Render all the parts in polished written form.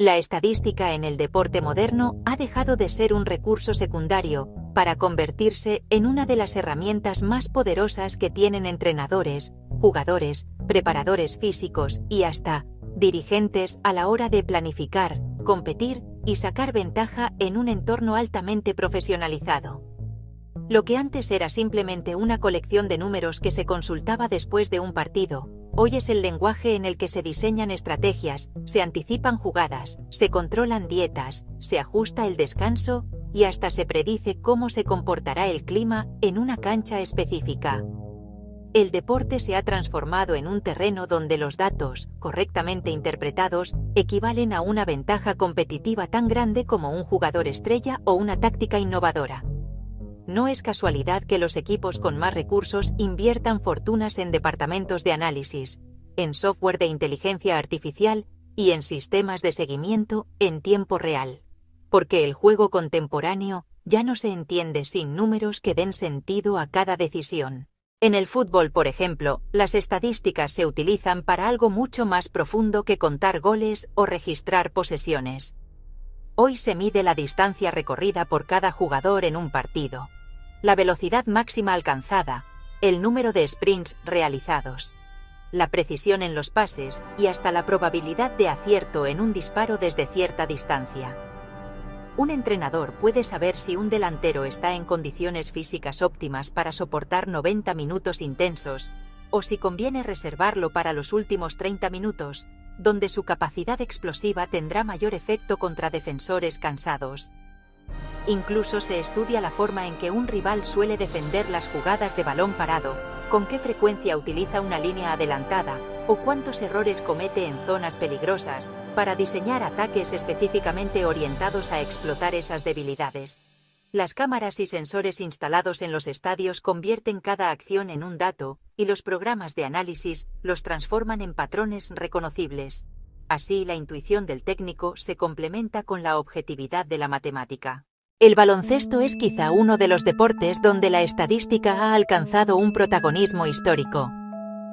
La estadística en el deporte moderno ha dejado de ser un recurso secundario para convertirse en una de las herramientas más poderosas que tienen entrenadores, jugadores, preparadores físicos y hasta dirigentes a la hora de planificar, competir y sacar ventaja en un entorno altamente profesionalizado. Lo que antes era simplemente una colección de números que se consultaba después de un partido, hoy es el lenguaje en el que se diseñan estrategias, se anticipan jugadas, se controlan dietas, se ajusta el descanso y hasta se predice cómo se comportará el clima en una cancha específica. El deporte se ha transformado en un terreno donde los datos, correctamente interpretados, equivalen a una ventaja competitiva tan grande como un jugador estrella o una táctica innovadora. No es casualidad que los equipos con más recursos inviertan fortunas en departamentos de análisis, en software de inteligencia artificial y en sistemas de seguimiento en tiempo real. Porque el juego contemporáneo ya no se entiende sin números que den sentido a cada decisión. En el fútbol, por ejemplo, las estadísticas se utilizan para algo mucho más profundo que contar goles o registrar posesiones. Hoy se mide la distancia recorrida por cada jugador en un partido, la velocidad máxima alcanzada, el número de sprints realizados, la precisión en los pases y hasta la probabilidad de acierto en un disparo desde cierta distancia. Un entrenador puede saber si un delantero está en condiciones físicas óptimas para soportar 90 minutos intensos, o si conviene reservarlo para los últimos 30 minutos, donde su capacidad explosiva tendrá mayor efecto contra defensores cansados. Incluso se estudia la forma en que un rival suele defender las jugadas de balón parado, con qué frecuencia utiliza una línea adelantada, o cuántos errores comete en zonas peligrosas, para diseñar ataques específicamente orientados a explotar esas debilidades. Las cámaras y sensores instalados en los estadios convierten cada acción en un dato, y los programas de análisis los transforman en patrones reconocibles. Así, la intuición del técnico se complementa con la objetividad de la matemática. El baloncesto es quizá uno de los deportes donde la estadística ha alcanzado un protagonismo histórico.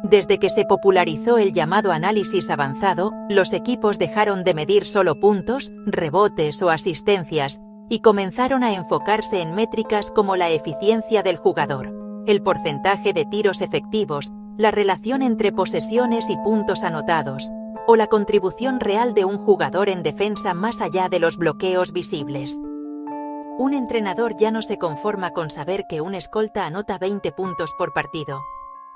Desde que se popularizó el llamado análisis avanzado, los equipos dejaron de medir solo puntos, rebotes o asistencias, y comenzaron a enfocarse en métricas como la eficiencia del jugador, el porcentaje de tiros efectivos, la relación entre posesiones y puntos anotados, o la contribución real de un jugador en defensa más allá de los bloqueos visibles. Un entrenador ya no se conforma con saber que un escolta anota 20 puntos por partido.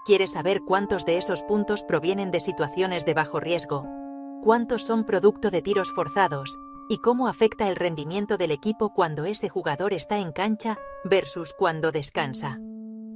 Quiere saber cuántos de esos puntos provienen de situaciones de bajo riesgo, cuántos son producto de tiros forzados, y cómo afecta el rendimiento del equipo cuando ese jugador está en cancha versus cuando descansa.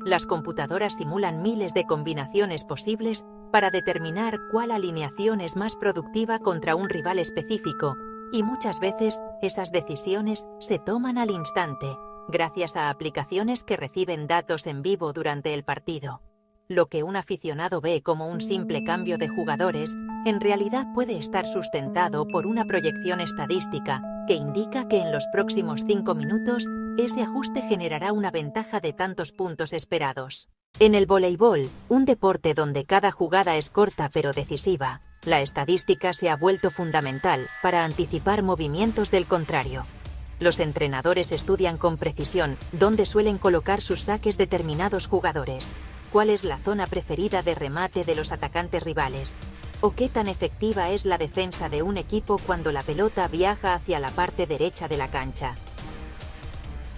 Las computadoras simulan miles de combinaciones posibles para determinar cuál alineación es más productiva contra un rival específico, y muchas veces esas decisiones se toman al instante, gracias a aplicaciones que reciben datos en vivo durante el partido. Lo que un aficionado ve como un simple cambio de jugadores, en realidad puede estar sustentado por una proyección estadística que indica que en los próximos 5 minutos ese ajuste generará una ventaja de tantos puntos esperados. En el voleibol, un deporte donde cada jugada es corta pero decisiva, la estadística se ha vuelto fundamental para anticipar movimientos del contrario. Los entrenadores estudian con precisión dónde suelen colocar sus saques determinados jugadores, cuál es la zona preferida de remate de los atacantes rivales, o qué tan efectiva es la defensa de un equipo cuando la pelota viaja hacia la parte derecha de la cancha.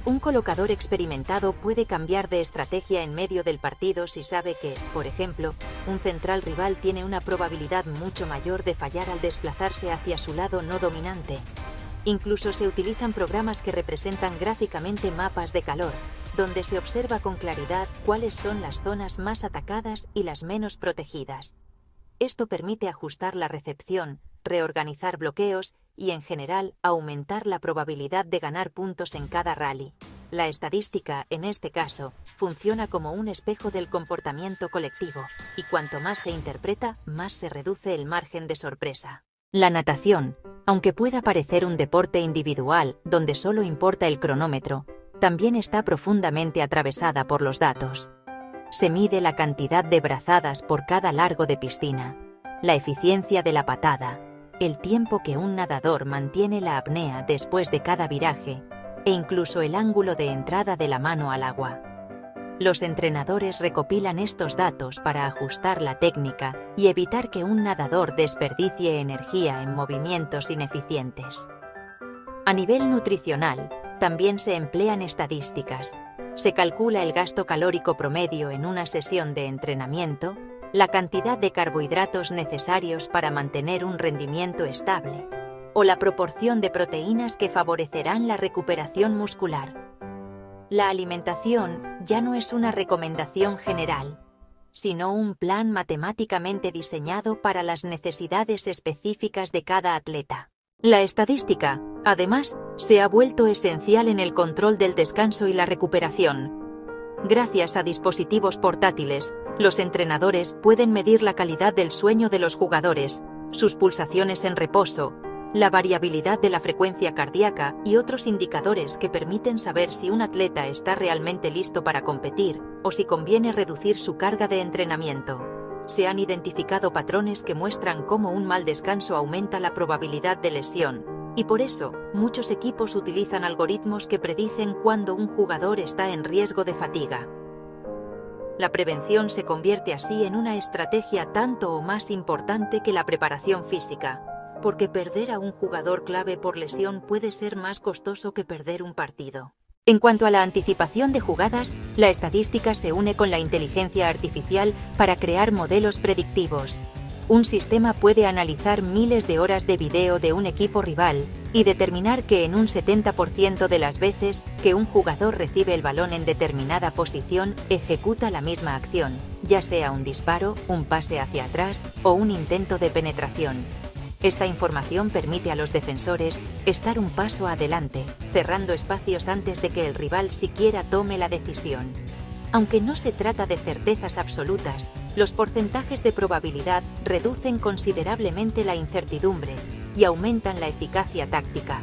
Un colocador experimentado puede cambiar de estrategia en medio del partido si sabe que, por ejemplo, un central rival tiene una probabilidad mucho mayor de fallar al desplazarse hacia su lado no dominante. Incluso se utilizan programas que representan gráficamente mapas de calor, donde se observa con claridad cuáles son las zonas más atacadas y las menos protegidas. Esto permite ajustar la recepción, reorganizar bloqueos y, en general, aumentar la probabilidad de ganar puntos en cada rally. La estadística, en este caso, funciona como un espejo del comportamiento colectivo, y cuanto más se interpreta, más se reduce el margen de sorpresa. La natación, aunque pueda parecer un deporte individual donde solo importa el cronómetro, también está profundamente atravesada por los datos. Se mide la cantidad de brazadas por cada largo de piscina, la eficiencia de la patada, el tiempo que un nadador mantiene la apnea después de cada viraje e incluso el ángulo de entrada de la mano al agua. Los entrenadores recopilan estos datos para ajustar la técnica y evitar que un nadador desperdicie energía en movimientos ineficientes. A nivel nutricional, también se emplean estadísticas. Se calcula el gasto calórico promedio en una sesión de entrenamiento, la cantidad de carbohidratos necesarios para mantener un rendimiento estable, o la proporción de proteínas que favorecerán la recuperación muscular. La alimentación ya no es una recomendación general, sino un plan matemáticamente diseñado para las necesidades específicas de cada atleta. La estadística, además, se ha vuelto esencial en el control del descanso y la recuperación. Gracias a dispositivos portátiles, los entrenadores pueden medir la calidad del sueño de los jugadores, sus pulsaciones en reposo, la variabilidad de la frecuencia cardíaca y otros indicadores que permiten saber si un atleta está realmente listo para competir o si conviene reducir su carga de entrenamiento. Se han identificado patrones que muestran cómo un mal descanso aumenta la probabilidad de lesión, y por eso muchos equipos utilizan algoritmos que predicen cuándo un jugador está en riesgo de fatiga. La prevención se convierte así en una estrategia tanto o más importante que la preparación física, porque perder a un jugador clave por lesión puede ser más costoso que perder un partido. En cuanto a la anticipación de jugadas, la estadística se une con la inteligencia artificial para crear modelos predictivos. Un sistema puede analizar miles de horas de video de un equipo rival y determinar que en un 70% de las veces que un jugador recibe el balón en determinada posición, ejecuta la misma acción, ya sea un disparo, un pase hacia atrás o un intento de penetración. Esta información permite a los defensores estar un paso adelante, cerrando espacios antes de que el rival siquiera tome la decisión. Aunque no se trata de certezas absolutas, los porcentajes de probabilidad reducen considerablemente la incertidumbre y aumentan la eficacia táctica.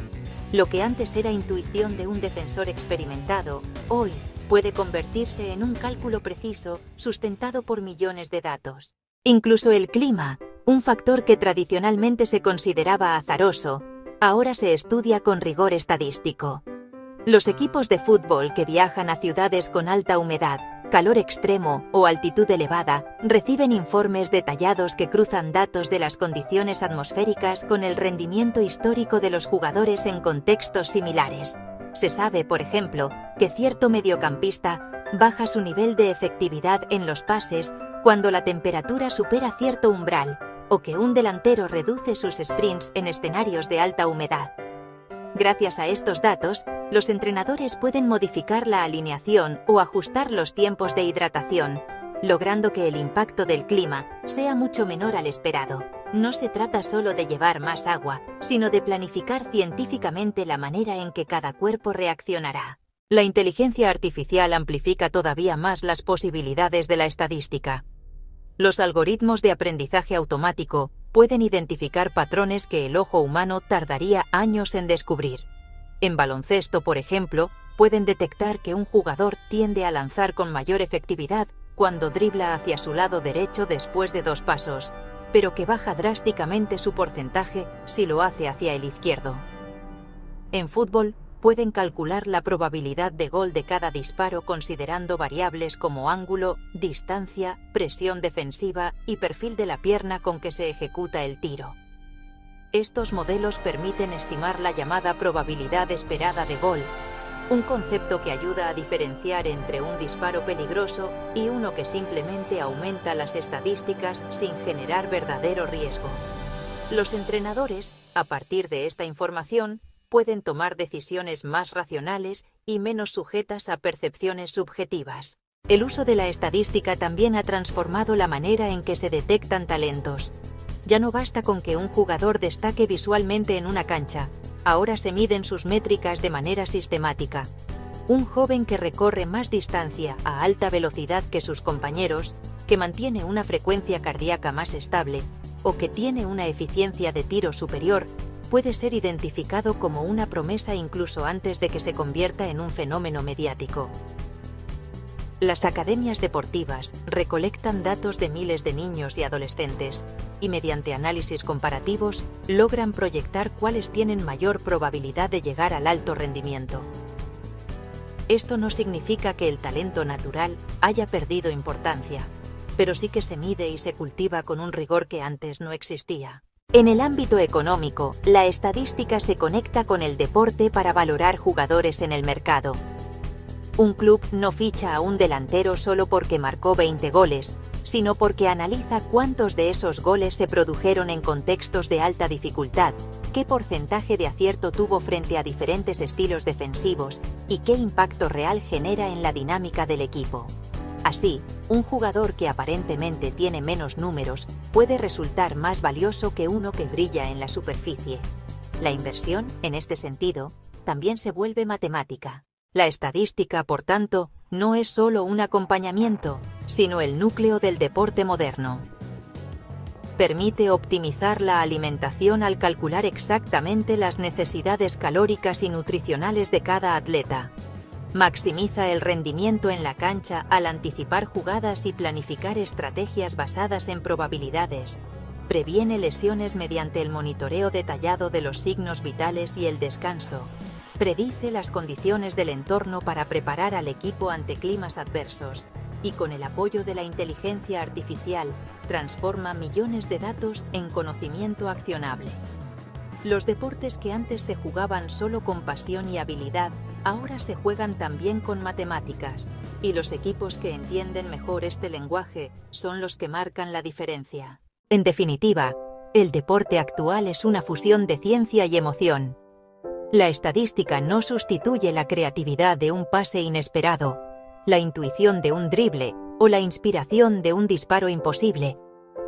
Lo que antes era intuición de un defensor experimentado, hoy puede convertirse en un cálculo preciso sustentado por millones de datos. Incluso el clima, un factor que tradicionalmente se consideraba azaroso, ahora se estudia con rigor estadístico. Los equipos de fútbol que viajan a ciudades con alta humedad, calor extremo o altitud elevada reciben informes detallados que cruzan datos de las condiciones atmosféricas con el rendimiento histórico de los jugadores en contextos similares. Se sabe, por ejemplo, que cierto mediocampista baja su nivel de efectividad en los pases cuando la temperatura supera cierto umbral, o que un delantero reduce sus sprints en escenarios de alta humedad. Gracias a estos datos, los entrenadores pueden modificar la alineación o ajustar los tiempos de hidratación, logrando que el impacto del clima sea mucho menor al esperado. No se trata solo de llevar más agua, sino de planificar científicamente la manera en que cada cuerpo reaccionará. La inteligencia artificial amplifica todavía más las posibilidades de la estadística. Los algoritmos de aprendizaje automático pueden identificar patrones que el ojo humano tardaría años en descubrir. En baloncesto, por ejemplo, pueden detectar que un jugador tiende a lanzar con mayor efectividad cuando dribla hacia su lado derecho después de 2 pasos, pero que baja drásticamente su porcentaje si lo hace hacia el izquierdo. En fútbol, pueden calcular la probabilidad de gol de cada disparo considerando variables como ángulo, distancia, presión defensiva y perfil de la pierna con que se ejecuta el tiro. Estos modelos permiten estimar la llamada probabilidad esperada de gol, un concepto que ayuda a diferenciar entre un disparo peligroso y uno que simplemente aumenta las estadísticas sin generar verdadero riesgo. Los entrenadores, a partir de esta información, pueden tomar decisiones más racionales y menos sujetas a percepciones subjetivas. El uso de la estadística también ha transformado la manera en que se detectan talentos. Ya no basta con que un jugador destaque visualmente en una cancha, ahora se miden sus métricas de manera sistemática. Un joven que recorre más distancia a alta velocidad que sus compañeros, que mantiene una frecuencia cardíaca más estable o que tiene una eficiencia de tiro superior, puede ser identificado como una promesa incluso antes de que se convierta en un fenómeno mediático. Las academias deportivas recolectan datos de miles de niños y adolescentes y mediante análisis comparativos logran proyectar cuáles tienen mayor probabilidad de llegar al alto rendimiento. Esto no significa que el talento natural haya perdido importancia, pero sí que se mide y se cultiva con un rigor que antes no existía. En el ámbito económico, la estadística se conecta con el deporte para valorar jugadores en el mercado. Un club no ficha a un delantero solo porque marcó 20 goles, sino porque analiza cuántos de esos goles se produjeron en contextos de alta dificultad, qué porcentaje de acierto tuvo frente a diferentes estilos defensivos y qué impacto real genera en la dinámica del equipo. Así, un jugador que aparentemente tiene menos números puede resultar más valioso que uno que brilla en la superficie. La inversión, en este sentido, también se vuelve matemática. La estadística, por tanto, no es solo un acompañamiento, sino el núcleo del deporte moderno. Permite optimizar la alimentación al calcular exactamente las necesidades calóricas y nutricionales de cada atleta. Maximiza el rendimiento en la cancha al anticipar jugadas y planificar estrategias basadas en probabilidades. Previene lesiones mediante el monitoreo detallado de los signos vitales y el descanso. Predice las condiciones del entorno para preparar al equipo ante climas adversos. Y con el apoyo de la inteligencia artificial, transforma millones de datos en conocimiento accionable. Los deportes que antes se jugaban solo con pasión y habilidad, ahora se juegan también con matemáticas, y los equipos que entienden mejor este lenguaje son los que marcan la diferencia. En definitiva, el deporte actual es una fusión de ciencia y emoción. La estadística no sustituye la creatividad de un pase inesperado, la intuición de un drible o la inspiración de un disparo imposible,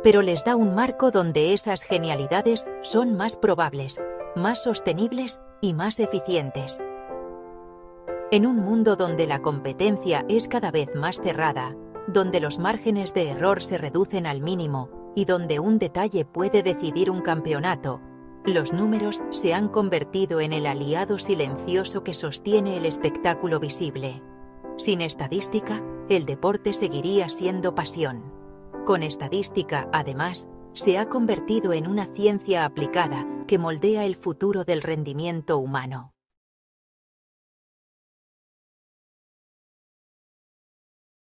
pero les da un marco donde esas genialidades son más probables, más sostenibles y más eficientes. En un mundo donde la competencia es cada vez más cerrada, donde los márgenes de error se reducen al mínimo y donde un detalle puede decidir un campeonato, los números se han convertido en el aliado silencioso que sostiene el espectáculo visible. Sin estadística, el deporte seguiría siendo pasión. Con estadística, además, se ha convertido en una ciencia aplicada que moldea el futuro del rendimiento humano.